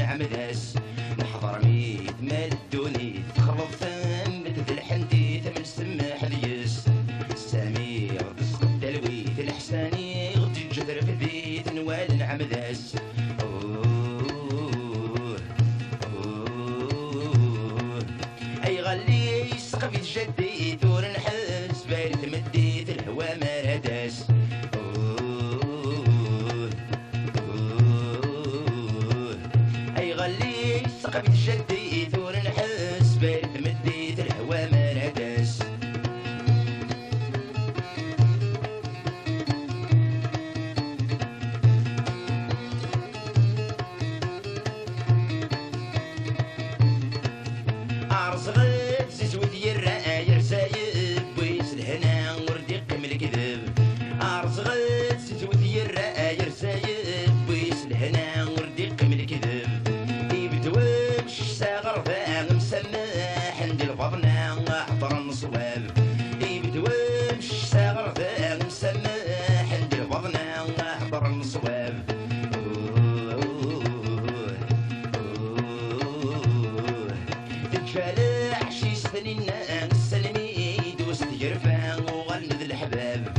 نعمداس نحضر ميت مال الدوني تخلط ثمت الحندي ثمن سماح ديس السمير تسقط التلويث الحساني غدي الجدر في ذيت نوال نعمداس اي غلي سقفي جدي ثور نحس بالي تمديت الهوا مرداس اي غلي سقفي جدي ثور نحس بالي تمديت الهوا مرداس عرس غد زيزوت يراير سايب ويس الهنا ورديق من الكذب عرس غد زيزوت يراير سايب ويس الهنا ورديق من الكذب يبدوش ساغر ذا مسماح عند الفضنا حضر الصواب يبدوش ساغر ذا مسماح عند الفضنا حضر الصواب تتفالح شي سنين سلمي دوست جرفا وغلد الحباب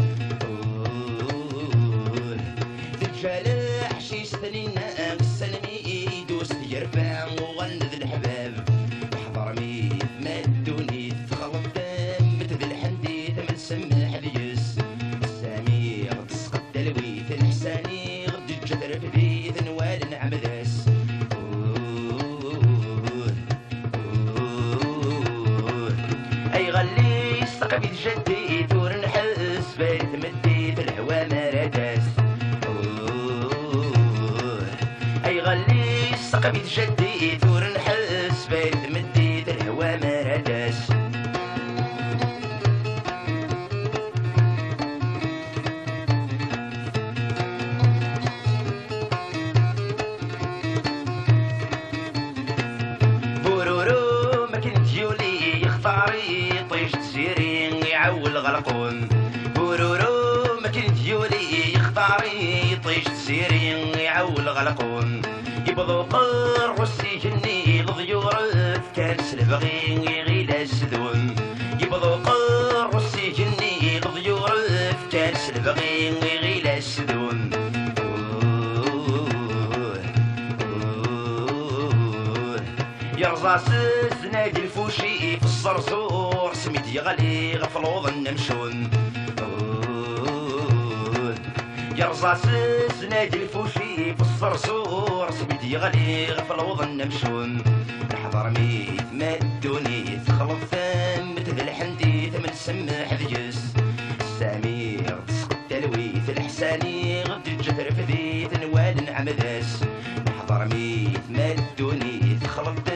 تتفالح شي سنين سلمي دوست جرفا وغلد الحباب حضر ميت ما الدوني تخلط دمت ذي الحندي ثمن سماح ديس السمير تسقط تلويث الحساني غدي الجدر في ذي نوال نعمداس اي غلي سقفي جدي ثور نحس بالي تمديت الهوا مرداس اي غلي سقفي جدي ثور نحس بالي تمديت الهوا مرداس بورورو ما كنت يولي يختاري طيش تسيرين يعول غلقون بورورو ما كنت يولي يختاري طيش تسيرين يعول غلقون يبضو قر والسجني لضيورث كان سلبغي يغيل السدون يبضو قر والسجني لضيورث كان سلبغي يغيل السدون يرزاس نادي الفوشي في الصرصور سميت يغلي غفلوض النمشون يرزاس نادي الفوشي في الصرصور سميت يغلي غفلوض النمشون نحضر ميت ما الدوني تخلط ثمت ذي الحندي ثمن سماح ديس السمير تسقط تلويث الحساني غدي الجدر في ذي نوال نعمداس نحضر ميت ما الدوني تخلط